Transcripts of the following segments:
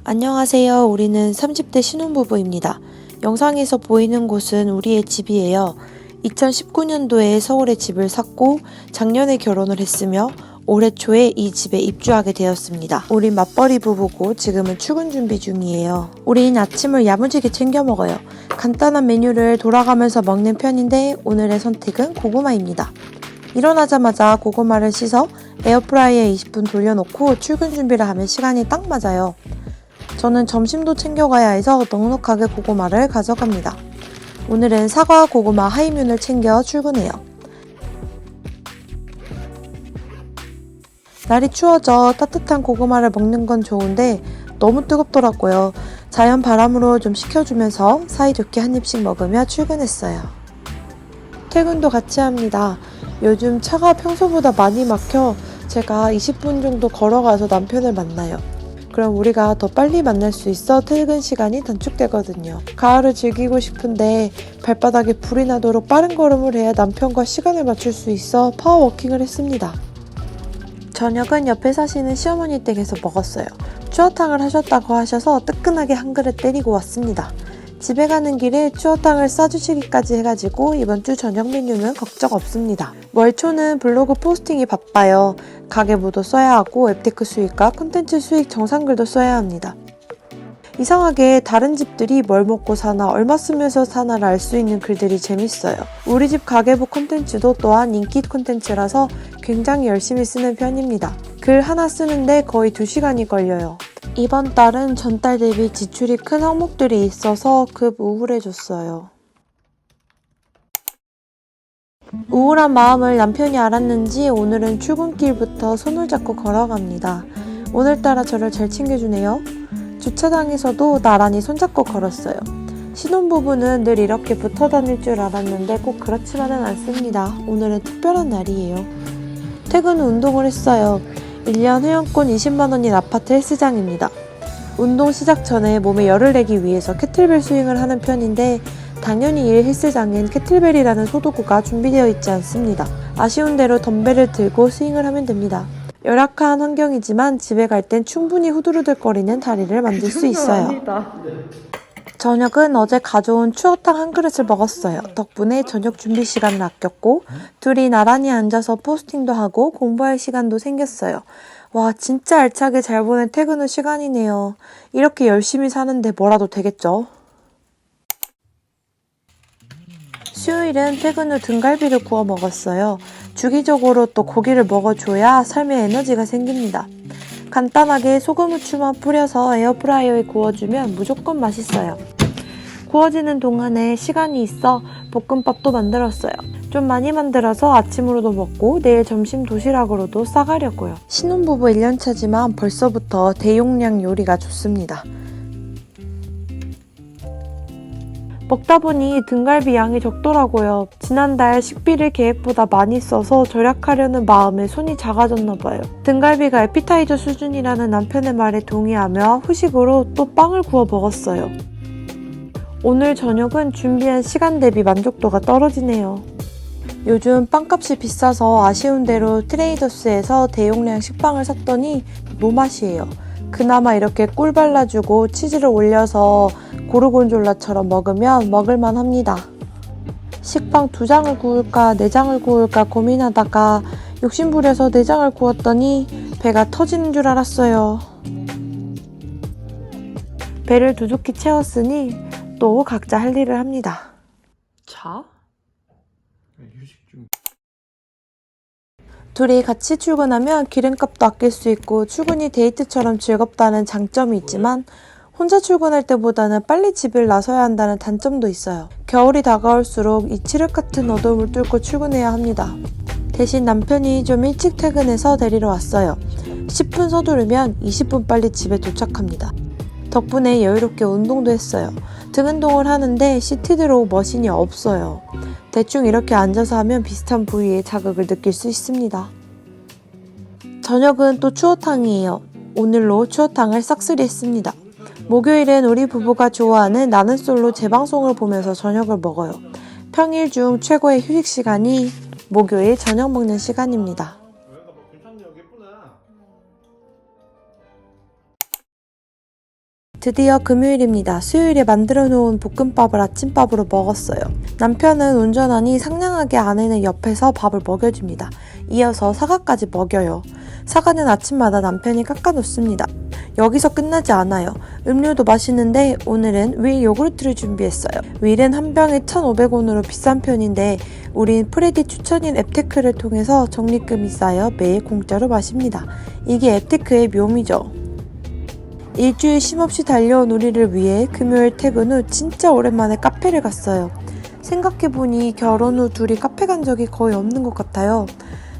안녕하세요. 우리는 30대 신혼부부입니다. 영상에서 보이는 곳은 우리의 집이에요. 2019년도에 서울에 집을 샀고 작년에 결혼을 했으며 올해 초에 이 집에 입주하게 되었습니다. 우린 맞벌이 부부고 지금은 출근 준비 중이에요. 우린 아침을 야무지게 챙겨 먹어요. 간단한 메뉴를 돌아가면서 먹는 편인데 오늘의 선택은 고구마입니다. 일어나자마자 고구마를 씻어 에어프라이어에 20분 돌려놓고 출근 준비를 하면 시간이 딱 맞아요. 저는 점심도 챙겨가야 해서 넉넉하게 고구마를 가져갑니다. 오늘은 사과 고구마 하이뮨을 챙겨 출근해요. 날이 추워져 따뜻한 고구마를 먹는 건 좋은데 너무 뜨겁더라고요. 자연 바람으로 좀 식혀주면서 사이좋게 한 입씩 먹으며 출근했어요. 퇴근도 같이 합니다. 요즘 차가 평소보다 많이 막혀 제가 20분 정도 걸어가서 남편을 만나요. 그럼 우리가 더 빨리 만날 수 있어 퇴근 시간이 단축되거든요. 가을을 즐기고 싶은데 발바닥에 불이 나도록 빠른 걸음을 해야 남편과 시간을 맞출 수 있어 파워워킹을 했습니다. 저녁은 옆에 사시는 시어머니 댁에서 먹었어요. 추어탕을 하셨다고 하셔서 뜨끈하게 한 그릇 때리고 왔습니다. 집에 가는 길에 추어탕을 싸주시기까지 해가지고 이번 주 저녁 메뉴는 걱정 없습니다. 월초는 블로그 포스팅이 바빠요. 가계부도 써야 하고 앱테크 수익과 콘텐츠 수익 정산글도 써야 합니다. 이상하게 다른 집들이 뭘 먹고 사나 얼마 쓰면서 사나를 알 수 있는 글들이 재밌어요. 우리 집 가계부 콘텐츠도 또한 인기 콘텐츠라서 굉장히 열심히 쓰는 편입니다. 글 하나 쓰는데 거의 2시간이 걸려요. 이번 달은 전달 대비 지출이 큰 항목들이 있어서 급 우울해졌어요. 우울한 마음을 남편이 알았는지 오늘은 출근길부터 손을 잡고 걸어갑니다. 오늘따라 저를 잘 챙겨주네요. 주차장에서도 나란히 손잡고 걸었어요. 신혼부부는 늘 이렇게 붙어 다닐 줄 알았는데 꼭 그렇지만은 않습니다. 오늘은 특별한 날이에요. 퇴근 후 운동을 했어요. 1년 회원권 20만원인 아파트 헬스장입니다. 운동 시작 전에 몸에 열을 내기 위해서 캐틀벨 스윙을 하는 편인데 당연히 이 헬스장엔 캐틀벨이라는 소도구가 준비되어 있지 않습니다. 아쉬운 대로 덤벨을 들고 스윙을 하면 됩니다. 열악한 환경이지만 집에 갈 땐 충분히 후두루들거리는 다리를 만들 수 있어요. 저녁은 어제 가져온 추어탕 한 그릇을 먹었어요. 덕분에 저녁 준비 시간을 아꼈고 둘이 나란히 앉아서 포스팅도 하고 공부할 시간도 생겼어요. 와, 진짜 알차게 잘 보낸 퇴근 후 시간이네요. 이렇게 열심히 사는데 뭐라도 되겠죠? 수요일은 퇴근 후 등갈비를 구워 먹었어요. 주기적으로 또 고기를 먹어줘야 삶에 에너지가 생깁니다. 간단하게 소금 후추만 뿌려서 에어프라이어에 구워주면 무조건 맛있어요. 구워지는 동안에 시간이 있어 볶음밥도 만들었어요. 좀 많이 만들어서 아침으로도 먹고 내일 점심 도시락으로도 싸가려고요. 신혼부부 1년차지만 벌써부터 대용량 요리가 좋습니다. 먹다 보니 등갈비 양이 적더라고요. 지난달 식비를 계획보다 많이 써서 절약하려는 마음에 손이 작아졌나 봐요. 등갈비가 에피타이저 수준이라는 남편의 말에 동의하며 후식으로 또 빵을 구워 먹었어요. 오늘 저녁은 준비한 시간 대비 만족도가 떨어지네요. 요즘 빵값이 비싸서 아쉬운 대로 트레이더스에서 대용량 식빵을 샀더니 노맛이에요. 그나마 이렇게 꿀 발라주고 치즈를 올려서 고르곤졸라처럼 먹으면 먹을만 합니다. 식빵 2장을 구울까 4장을 구울까 고민하다가 욕심부려서 4장을 구웠더니 배가 터지는 줄 알았어요. 배를 두둑히 채웠으니 또 각자 할 일을 합니다. 자? 둘이 같이 출근하면 기름값도 아낄 수 있고 출근이 데이트처럼 즐겁다는 장점이 있지만 혼자 출근할 때보다는 빨리 집을 나서야 한다는 단점도 있어요. 겨울이 다가올수록 이 칠흑 같은 어둠을 뚫고 출근해야 합니다. 대신 남편이 좀 일찍 퇴근해서 데리러 왔어요. 10분 서두르면 20분 빨리 집에 도착합니다. 덕분에 여유롭게 운동도 했어요. 등 운동을 하는데 시티드로우 머신이 없어요. 대충 이렇게 앉아서 하면 비슷한 부위에 자극을 느낄 수 있습니다. 저녁은 또 추어탕이에요. 오늘로 추어탕을 싹쓸이 했습니다. 목요일은 우리 부부가 좋아하는 나는 솔로 재방송을 보면서 저녁을 먹어요. 평일 중 최고의 휴식 시간이 목요일 저녁 먹는 시간입니다. 드디어 금요일입니다. 수요일에 만들어 놓은 볶음밥을 아침밥으로 먹었어요. 남편은 운전하니 상냥하게 아내는 옆에서 밥을 먹여줍니다. 이어서 사과까지 먹여요. 사과는 아침마다 남편이 깎아놓습니다. 여기서 끝나지 않아요. 음료도 맛있는데 오늘은 윌 요구르트를 준비했어요. 윌은 한 병에 1,500원으로 비싼 편인데 우린 프레디 추천인 앱테크를 통해서 적립금이 쌓여 매일 공짜로 마십니다. 이게 앱테크의 묘미죠. 일주일 쉼없이 달려온 우리를 위해 금요일 퇴근 후 진짜 오랜만에 카페를 갔어요. 생각해보니 결혼 후 둘이 카페 간 적이 거의 없는 것 같아요.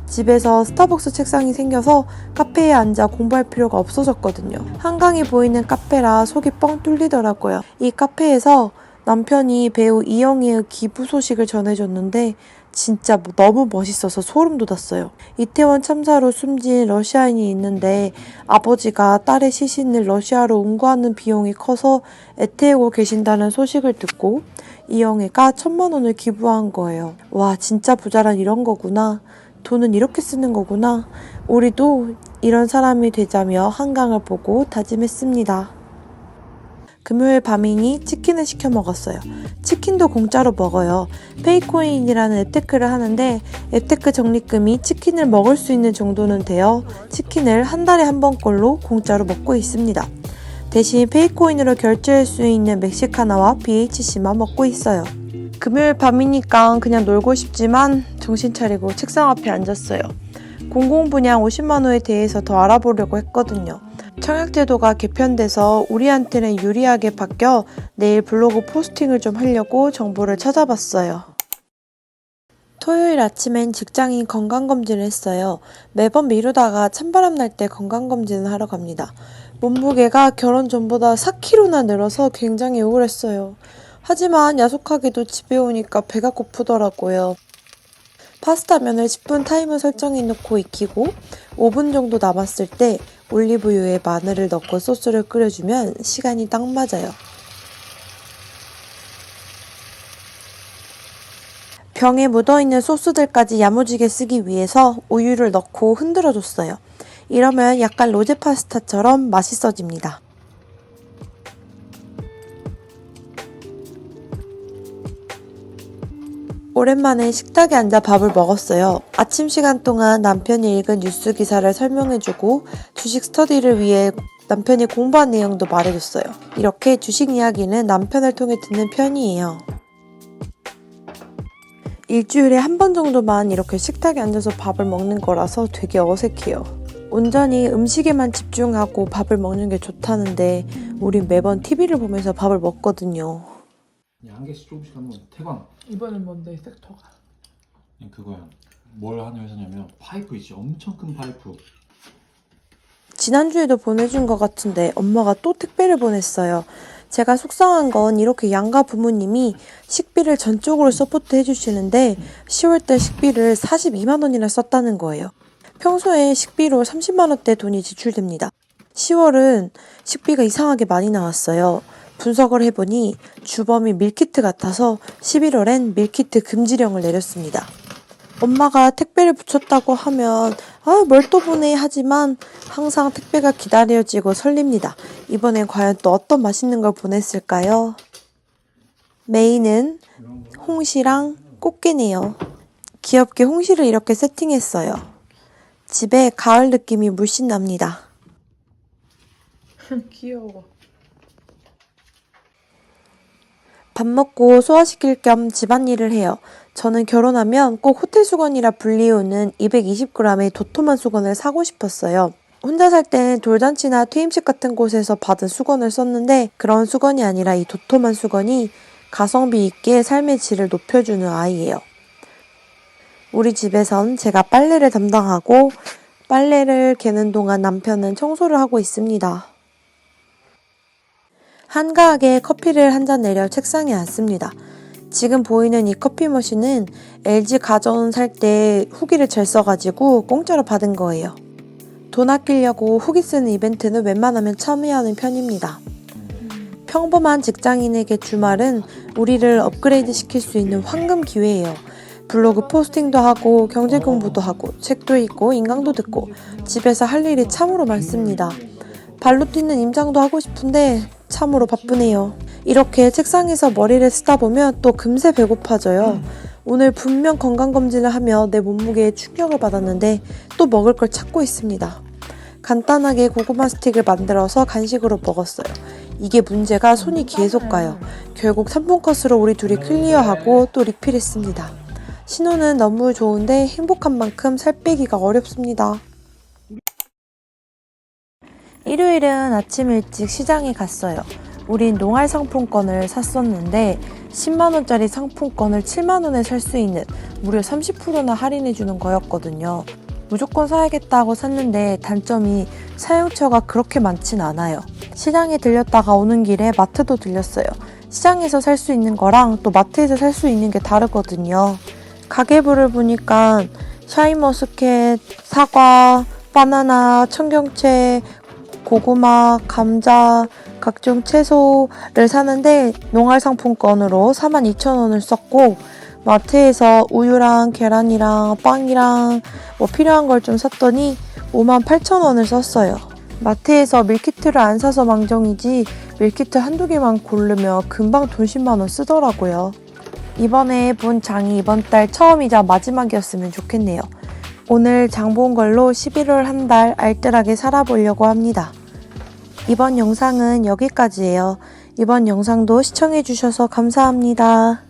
집에서 스타벅스 책상이 생겨서 카페에 앉아 공부할 필요가 없어졌거든요. 한강이 보이는 카페라 속이 뻥 뚫리더라고요. 이 카페에서 남편이 배우 이영애의 기부 소식을 전해줬는데 진짜 너무 멋있어서 소름 돋았어요. 이태원 참사로 숨진 러시아인이 있는데 아버지가 딸의 시신을 러시아로 운구하는 비용이 커서 애태우고 계신다는 소식을 듣고 이영애가 1,000만 원을 기부한 거예요. 와, 진짜 부자란 이런 거구나. 돈은 이렇게 쓰는 거구나. 우리도 이런 사람이 되자며 한강을 보고 다짐했습니다. 금요일 밤이니 치킨을 시켜 먹었어요. 치킨도 공짜로 먹어요. 페이코인이라는 앱테크를 하는데 앱테크 적립금이 치킨을 먹을 수 있는 정도는 되어 치킨을 한 달에 한 번꼴로 공짜로 먹고 있습니다. 대신 페이코인으로 결제할 수 있는 멕시카나와 BHC만 먹고 있어요. 금요일 밤이니까 그냥 놀고 싶지만 정신 차리고 책상 앞에 앉았어요. 공공분양 50만 호에 대해서 더 알아보려고 했거든요. 청약제도가 개편돼서 우리한테는 유리하게 바뀌어 내일 블로그 포스팅을 좀 하려고 정보를 찾아봤어요. 토요일 아침엔 직장인 건강검진을 했어요. 매번 미루다가 찬바람 날 때 건강검진을 하러 갑니다. 몸무게가 결혼 전보다 4kg나 늘어서 굉장히 우울했어요. 하지만 야속하게도 집에 오니까 배가 고프더라고요. 파스타면을 10분 타이머 설정해 놓고 익히고 5분 정도 남았을 때 올리브유에 마늘을 넣고 소스를 끓여주면 시간이 딱 맞아요. 병에 묻어있는 소스들까지 야무지게 쓰기 위해서 우유를 넣고 흔들어줬어요. 이러면 약간 로제 파스타처럼 맛있어집니다. 오랜만에 식탁에 앉아 밥을 먹었어요. 아침 시간 동안 남편이 읽은 뉴스 기사를 설명해주고 주식 스터디를 위해 남편이 공부한 내용도 말해줬어요. 이렇게 주식 이야기는 남편을 통해 듣는 편이에요. 일주일에 한 번 정도만 이렇게 식탁에 앉아서 밥을 먹는 거라서 되게 어색해요. 온전히 음식에만 집중하고 밥을 먹는 게 좋다는데 우린 매번 TV를 보면서 밥을 먹거든요. 한 개씩 조금씩 하는 건 태광. 이번엔 뭔데 섹터가? 그거야. 뭘 하는 회사냐면 파이프 있지. 엄청 큰 파이프. 지난주에도 보내준 것 같은데 엄마가 또 택배를 보냈어요. 제가 속상한 건 이렇게 양가 부모님이 식비를 전적으로 서포트 해주시는데 10월달 식비를 42만 원이나 썼다는 거예요. 평소에 식비로 30만 원대 돈이 지출됩니다. 10월은 식비가 이상하게 많이 나왔어요. 분석을 해보니 주범이 밀키트 같아서 11월엔 밀키트 금지령을 내렸습니다. 엄마가 택배를 붙였다고 하면 뭘 또 보내 하지만 항상 택배가 기다려지고 설립니다. 이번엔 과연 또 어떤 맛있는 걸 보냈을까요? 메인은 홍시랑 꽃게네요. 귀엽게 홍시를 이렇게 세팅했어요. 집에 가을 느낌이 물씬 납니다. 귀여워. 밥 먹고 소화시킬 겸 집안일을 해요. 저는 결혼하면 꼭 호텔 수건이라 불리우는 220g의 도톰한 수건을 사고 싶었어요. 혼자 살 땐 돌잔치나 퇴임식 같은 곳에서 받은 수건을 썼는데 그런 수건이 아니라 이 도톰한 수건이 가성비 있게 삶의 질을 높여주는 아이예요. 우리 집에선 제가 빨래를 담당하고 빨래를 개는 동안 남편은 청소를 하고 있습니다. 한가하게 커피를 한 잔 내려 책상에 앉습니다. 지금 보이는 이 커피 머신은 LG 가전 살 때 후기를 잘 써가지고 공짜로 받은 거예요. 돈 아끼려고 후기 쓰는 이벤트는 웬만하면 참여하는 편입니다. 평범한 직장인에게 주말은 우리를 업그레이드 시킬 수 있는 황금 기회예요. 블로그 포스팅도 하고 경제 공부도 하고 책도 읽고 인강도 듣고 집에서 할 일이 참으로 많습니다. 발로 뛰는 임장도 하고 싶은데 참으로 바쁘네요. 이렇게 책상에서 머리를 쓰다 보면 또 금세 배고파져요. 오늘 분명 건강검진을 하며 내 몸무게에 충격을 받았는데 또 먹을 걸 찾고 있습니다. 간단하게 고구마 스틱을 만들어서 간식으로 먹었어요. 이게 문제가 손이 계속 가요. 결국 3분 컷으로 우리 둘이 클리어하고 또 리필했습니다. 신호는 너무 좋은데 행복한 만큼 살 빼기가 어렵습니다. 일요일은 아침 일찍 시장에 갔어요. 우린 농활 상품권을 샀었는데 10만원짜리 상품권을 7만원에 살 수 있는 무려 30%나 할인해주는 거였거든요. 무조건 사야겠다고 샀는데 단점이 사용처가 그렇게 많진 않아요. 시장에 들렸다가 오는 길에 마트도 들렸어요. 시장에서 살 수 있는 거랑 또 마트에서 살 수 있는 게 다르거든요. 가계부를 보니까 샤인머스켓, 사과, 바나나, 청경채, 고구마, 감자, 각종 채소를 사는데 농활 상품권으로 42,000원을 썼고 마트에서 우유랑 계란이랑 빵이랑 뭐 필요한 걸 좀 샀더니 58,000원을 썼어요. 마트에서 밀키트를 안 사서 망정이지 밀키트 한두 개만 고르면 금방 돈 10만원 쓰더라고요. 이번에 본 장이 이번 달 처음이자 마지막이었으면 좋겠네요. 오늘 장 본 걸로 11월 한 달 알뜰하게 살아보려고 합니다. 이번 영상은 여기까지예요. 이번 영상도 시청해주셔서 감사합니다.